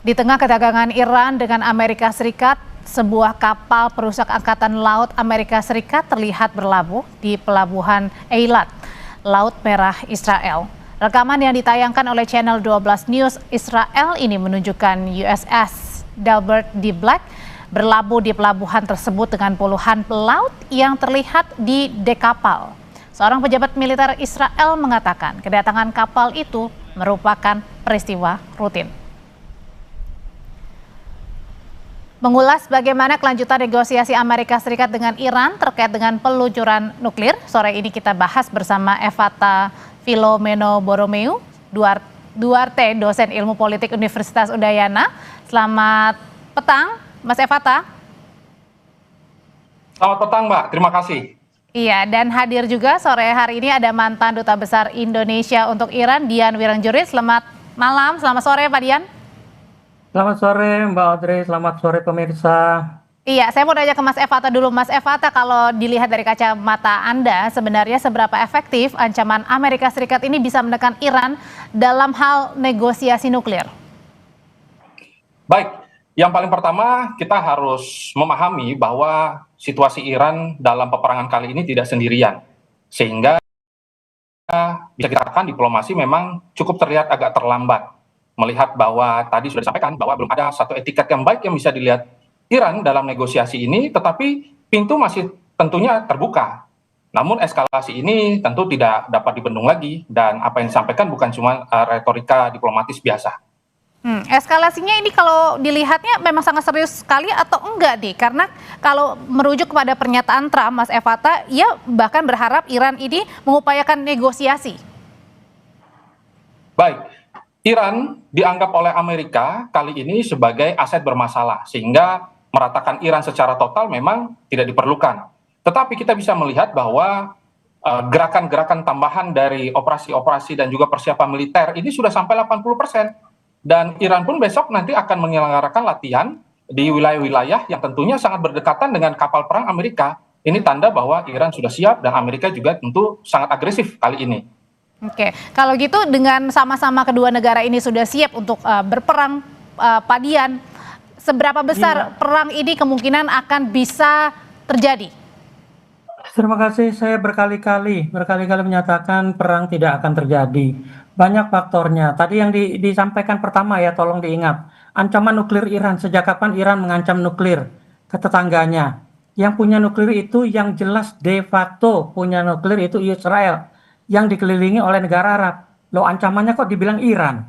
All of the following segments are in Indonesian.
Di tengah ketegangan Iran dengan Amerika Serikat, sebuah kapal perusak angkatan laut Amerika Serikat terlihat berlabuh di pelabuhan Eilat, Laut Merah Israel. Rekaman yang ditayangkan oleh Channel 12 News Israel ini menunjukkan USS Delbert D. Black berlabuh di pelabuhan tersebut dengan puluhan pelaut yang terlihat di dek kapal. Seorang pejabat militer Israel mengatakan kedatangan kapal itu merupakan peristiwa rutin. Mengulas bagaimana kelanjutan negosiasi Amerika Serikat dengan Iran terkait dengan peluncuran nuklir, sore ini kita bahas bersama Evata Filomeno Borromeu Duarte, dosen ilmu politik Universitas Udayana. Selamat petang, Mas Evata. Selamat petang, Mbak. Terima kasih. Iya, dan hadir juga sore hari ini ada mantan Duta Besar Indonesia untuk Iran, Dian Wirangjurit. Selamat malam, selamat sore Pak Dian. Selamat sore Mbak Audrey, selamat sore pemirsa. Iya, saya mau nanya ke Mas Evata dulu. Mas Evata, kalau dilihat dari kacamata Anda, sebenarnya seberapa efektif ancaman Amerika Serikat ini bisa menekan Iran dalam hal negosiasi nuklir? Baik, yang paling pertama kita harus memahami bahwa situasi Iran dalam peperangan kali ini tidak sendirian. Sehingga bisa kita katakan diplomasi memang cukup terlihat agak terlambat. Melihat bahwa tadi sudah disampaikan bahwa belum ada satu etiket yang baik yang bisa dilihat Iran dalam negosiasi ini, tetapi pintu masih tentunya terbuka. Namun eskalasi ini tentu tidak dapat dibendung lagi, dan apa yang disampaikan bukan cuma retorika diplomatis biasa. Eskalasinya ini kalau dilihatnya memang sangat serius sekali atau enggak nih? Karena kalau merujuk kepada pernyataan Trump, Mas Evata, ia bahkan berharap Iran ini mengupayakan negosiasi. Baik. Iran dianggap oleh Amerika kali ini sebagai aset bermasalah, sehingga meratakan Iran secara total memang tidak diperlukan. Tetapi kita bisa melihat bahwa gerakan-gerakan tambahan dari operasi-operasi dan juga persiapan militer ini sudah sampai 80%. Dan Iran pun besok nanti akan menyelenggarakan latihan di wilayah-wilayah yang tentunya sangat berdekatan dengan kapal perang Amerika. Ini tanda bahwa Iran sudah siap dan Amerika juga tentu sangat agresif kali ini. Oke, kalau gitu dengan sama-sama kedua negara ini sudah siap untuk berperang, Pak Dian, seberapa besar perang ini kemungkinan akan bisa terjadi? Terima kasih, saya berkali-kali menyatakan perang tidak akan terjadi. Banyak faktornya. Tadi yang disampaikan pertama ya, tolong diingat. Ancaman nuklir Iran, sejak kapan Iran mengancam nuklir ke tetangganya? Yang punya nuklir itu yang jelas de facto punya nuklir itu Israel, yang dikelilingi oleh negara Arab. Loh, ancamannya kok dibilang Iran,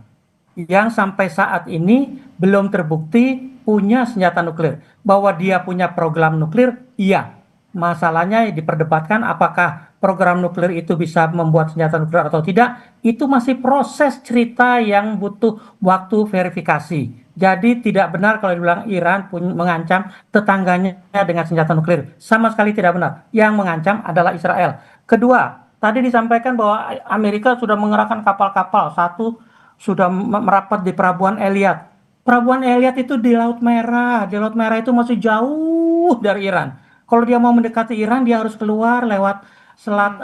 yang sampai saat ini belum terbukti punya senjata nuklir. Bahwa dia punya program nuklir, iya. Masalahnya diperdebatkan apakah program nuklir itu bisa membuat senjata nuklir atau tidak. Itu masih proses cerita yang butuh waktu verifikasi. Jadi tidak benar kalau dibilang Iran mengancam tetangganya dengan senjata nuklir. Sama sekali tidak benar. Yang mengancam adalah Israel. Kedua, tadi disampaikan bahwa Amerika sudah mengerahkan kapal-kapal. Satu sudah merapat di Pelabuhan Eilat. Pelabuhan Eilat itu di Laut Merah. Di Laut Merah itu masih jauh dari Iran. Kalau dia mau mendekati Iran, dia harus keluar lewat selat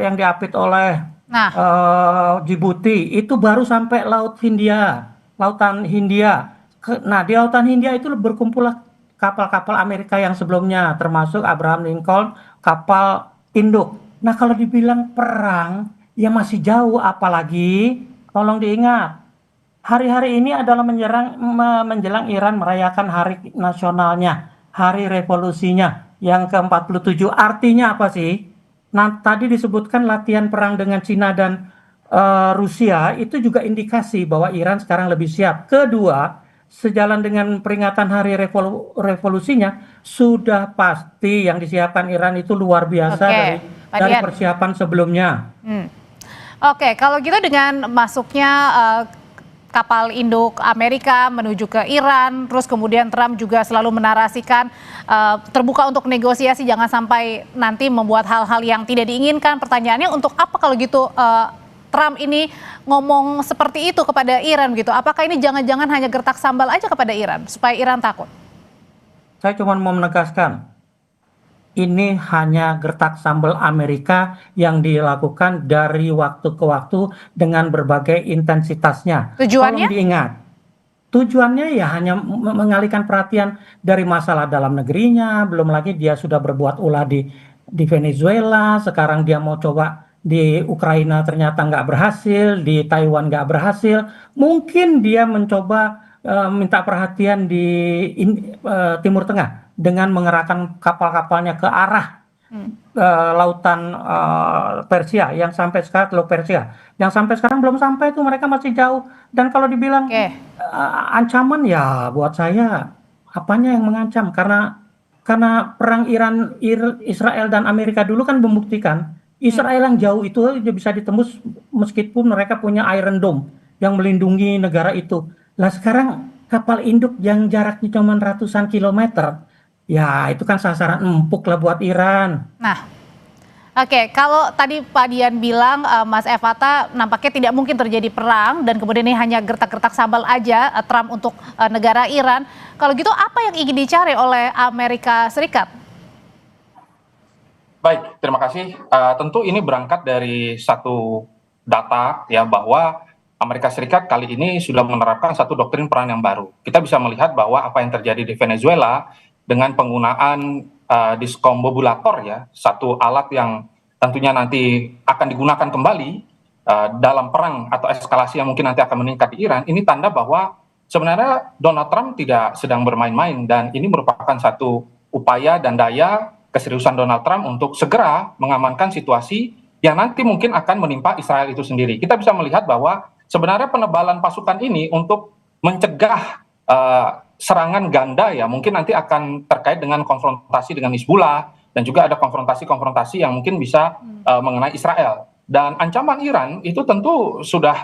yang diapit oleh Djibouti. Itu baru sampai Lautan Hindia. Nah, di Lautan Hindia itu berkumpul kapal-kapal Amerika yang sebelumnya, termasuk Abraham Lincoln, kapal induk. Nah, kalau dibilang perang, ya masih jauh. Apalagi, tolong diingat, hari-hari ini adalah menjelang Iran merayakan hari nasionalnya, hari revolusinya yang ke-47. Artinya apa sih? Nah, tadi disebutkan latihan perang dengan Cina dan Rusia, itu juga indikasi bahwa Iran sekarang lebih siap. Kedua, sejalan dengan peringatan hari revolusinya, sudah pasti yang disiapkan Iran itu luar biasa dari persiapan sebelumnya. Oke, kalau gitu dengan masuknya kapal induk Amerika menuju ke Iran, terus kemudian Trump juga selalu menarasikan terbuka untuk negosiasi, jangan sampai nanti membuat hal-hal yang tidak diinginkan. Pertanyaannya, untuk apa kalau gitu Trump ini ngomong seperti itu kepada Iran gitu? Apakah ini jangan-jangan hanya gertak sambal aja kepada Iran supaya Iran takut? Saya cuma mau menegaskan, ini hanya gertak sambal Amerika yang dilakukan dari waktu ke waktu dengan berbagai intensitasnya. Tujuannya? Tolong diingat, tujuannya ya hanya mengalihkan perhatian dari masalah dalam negerinya, belum lagi dia sudah berbuat ulah di Venezuela, sekarang dia mau coba di Ukraina ternyata nggak berhasil, di Taiwan nggak berhasil, mungkin dia mencoba minta perhatian di Timur Tengah dengan mengerahkan kapal-kapalnya ke arah lautan Persia yang sampai sekarang Teluk Persia yang sampai sekarang belum sampai itu, mereka masih jauh. Dan kalau dibilang Oke. ancaman, ya buat saya apanya yang mengancam, karena perang Israel dan Amerika dulu kan membuktikan Israel yang jauh itu aja bisa ditembus meskipun mereka punya Iron Dome yang melindungi negara itu. Lah sekarang kapal induk yang jaraknya cuma ratusan kilometer, ya itu kan sasaran empuk lah buat Iran. Nah, oke, kalau tadi Pak Dian bilang, Mas Evata, nampaknya tidak mungkin terjadi perang dan kemudian ini hanya gertak-gertak sambal aja Trump untuk negara Iran. Kalau gitu apa yang ingin dicari oleh Amerika Serikat? Baik, terima kasih. Tentu ini berangkat dari satu data ya, bahwa Amerika Serikat kali ini sudah menerapkan satu doktrin perang yang baru. Kita bisa melihat bahwa apa yang terjadi di Venezuela dengan penggunaan diskombobulator ya, satu alat yang tentunya nanti akan digunakan kembali dalam perang atau eskalasi yang mungkin nanti akan meningkat di Iran. Ini tanda bahwa sebenarnya Donald Trump tidak sedang bermain-main, dan ini merupakan satu upaya dan daya keseriusan Donald Trump untuk segera mengamankan situasi yang nanti mungkin akan menimpa Israel itu sendiri. Kita bisa melihat bahwa sebenarnya penebalan pasukan ini untuk mencegah serangan ganda ya, mungkin nanti akan terkait dengan konfrontasi dengan Hizbullah, dan juga ada konfrontasi-konfrontasi yang mungkin bisa mengenai Israel. Dan ancaman Iran itu tentu sudah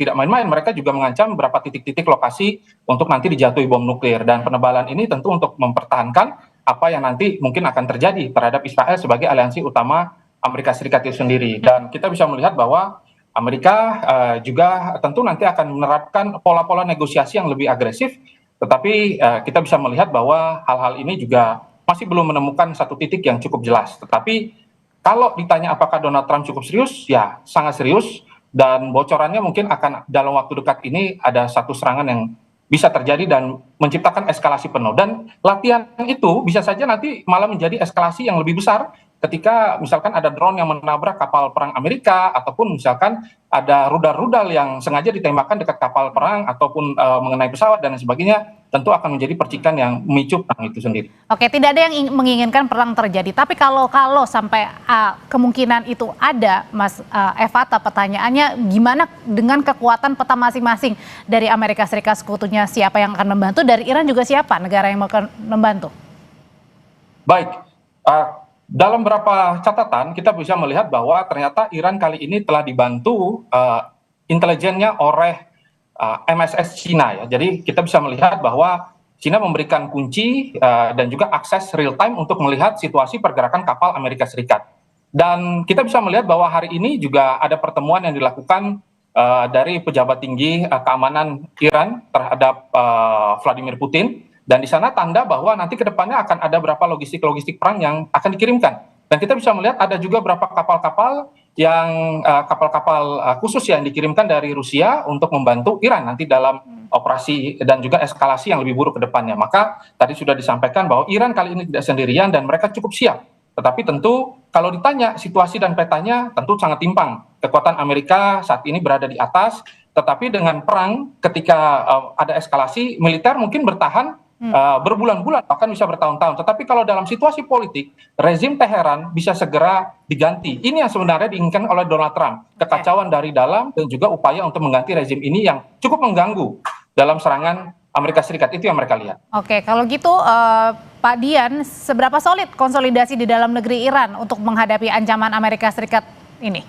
tidak main-main. Mereka juga mengancam beberapa titik-titik lokasi untuk nanti dijatuhi bom nuklir, dan penebalan ini tentu untuk mempertahankan apa yang nanti mungkin akan terjadi terhadap Israel sebagai aliansi utama Amerika Serikat itu sendiri. Dan kita bisa melihat bahwa Amerika juga tentu nanti akan menerapkan pola-pola negosiasi yang lebih agresif, tetapi kita bisa melihat bahwa hal-hal ini juga masih belum menemukan satu titik yang cukup jelas. Tetapi kalau ditanya apakah Donald Trump cukup serius, ya sangat serius, dan bocorannya mungkin akan dalam waktu dekat ini ada satu serangan yang bisa terjadi dan menciptakan eskalasi penuh. Dan latihan itu bisa saja nanti malah menjadi eskalasi yang lebih besar ketika misalkan ada drone yang menabrak kapal perang Amerika, ataupun misalkan ada rudal-rudal yang sengaja ditembakkan dekat kapal perang ataupun mengenai pesawat dan sebagainya, tentu akan menjadi percikan yang memicu perang itu sendiri. Oke, tidak ada yang menginginkan perang terjadi. Tapi kalau sampai kemungkinan itu ada, Mas Evata, pertanyaannya gimana dengan kekuatan peta masing-masing dari Amerika Serikat sekutunya, siapa yang akan membantu, dari Iran juga siapa negara yang akan membantu? Baik, dalam beberapa catatan kita bisa melihat bahwa ternyata Iran kali ini telah dibantu intelijennya oleh MSS Cina ya. Jadi kita bisa melihat bahwa Cina memberikan kunci dan juga akses real time untuk melihat situasi pergerakan kapal Amerika Serikat. Dan kita bisa melihat bahwa hari ini juga ada pertemuan yang dilakukan dari pejabat tinggi keamanan Iran terhadap Vladimir Putin. Dan di sana tanda bahwa nanti ke depannya akan ada berapa logistik perang yang akan dikirimkan. Dan kita bisa melihat ada juga berapa kapal-kapal yang kapal-kapal khusus yang dikirimkan dari Rusia untuk membantu Iran nanti dalam operasi dan juga eskalasi yang lebih buruk ke depannya. Maka tadi sudah disampaikan bahwa Iran kali ini tidak sendirian dan mereka cukup siap. Tetapi tentu kalau ditanya situasi dan petanya tentu sangat timpang. Kekuatan Amerika saat ini berada di atas, tetapi dengan perang ketika ada eskalasi militer mungkin bertahan berbulan-bulan, bahkan bisa bertahun-tahun. Tetapi kalau dalam situasi politik, rezim Teheran bisa segera diganti. Ini yang sebenarnya diinginkan oleh Donald Trump. Kekacauan dari dalam dan juga upaya untuk mengganti rezim ini yang cukup mengganggu dalam serangan Amerika Serikat. Itu yang mereka lihat. Oke, kalau gitu Pak Dian, seberapa solid konsolidasi di dalam negeri Iran untuk menghadapi ancaman Amerika Serikat ini?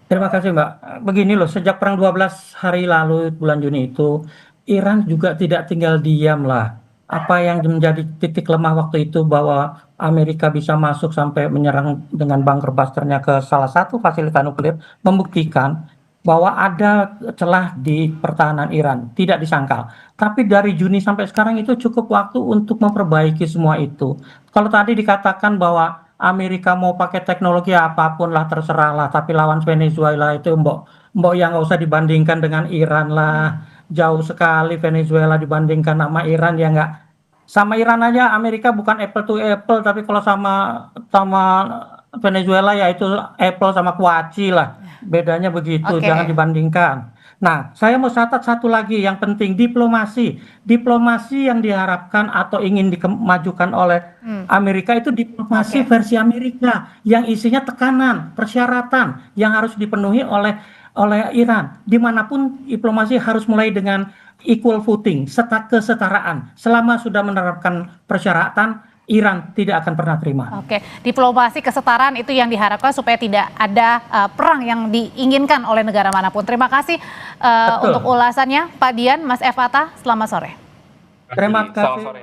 Terima kasih Mbak. Begini loh, sejak perang 12 hari lalu bulan Juni itu, Iran juga tidak tinggal diam lah. Apa yang menjadi titik lemah waktu itu bahwa Amerika bisa masuk sampai menyerang dengan bunker busternya ke salah satu fasilitas nuklir, membuktikan bahwa ada celah di pertahanan Iran, tidak disangkal. Tapi dari Juni sampai sekarang itu cukup waktu untuk memperbaiki semua itu. Kalau tadi dikatakan bahwa Amerika mau pakai teknologi apapun lah terserah lah, tapi lawan Venezuela itu mbok yang nggak usah dibandingkan dengan Iran lah. jauh sekali Venezuela dibandingkan sama Iran, ya nggak? Sama Iran aja Amerika bukan apple to apple, tapi kalau sama Venezuela ya itu apple sama kuaci lah. Bedanya begitu, Oke. jangan dibandingkan. Nah, saya mau catat satu lagi yang penting, diplomasi. Diplomasi yang diharapkan atau ingin dimajukan oleh Amerika itu diplomasi Oke. versi Amerika yang isinya tekanan, persyaratan yang harus dipenuhi oleh Iran. Dimanapun diplomasi harus mulai dengan equal footing, kesetaraan. Selama sudah menerapkan persyaratan, Iran tidak akan pernah terima. Oke, diplomasi kesetaraan itu yang diharapkan supaya tidak ada perang yang diinginkan oleh negara manapun. Terima kasih Betul. untuk ulasannya, Pak Dian, Mas Evata. Selamat sore. Terima Selamat kasih. sore.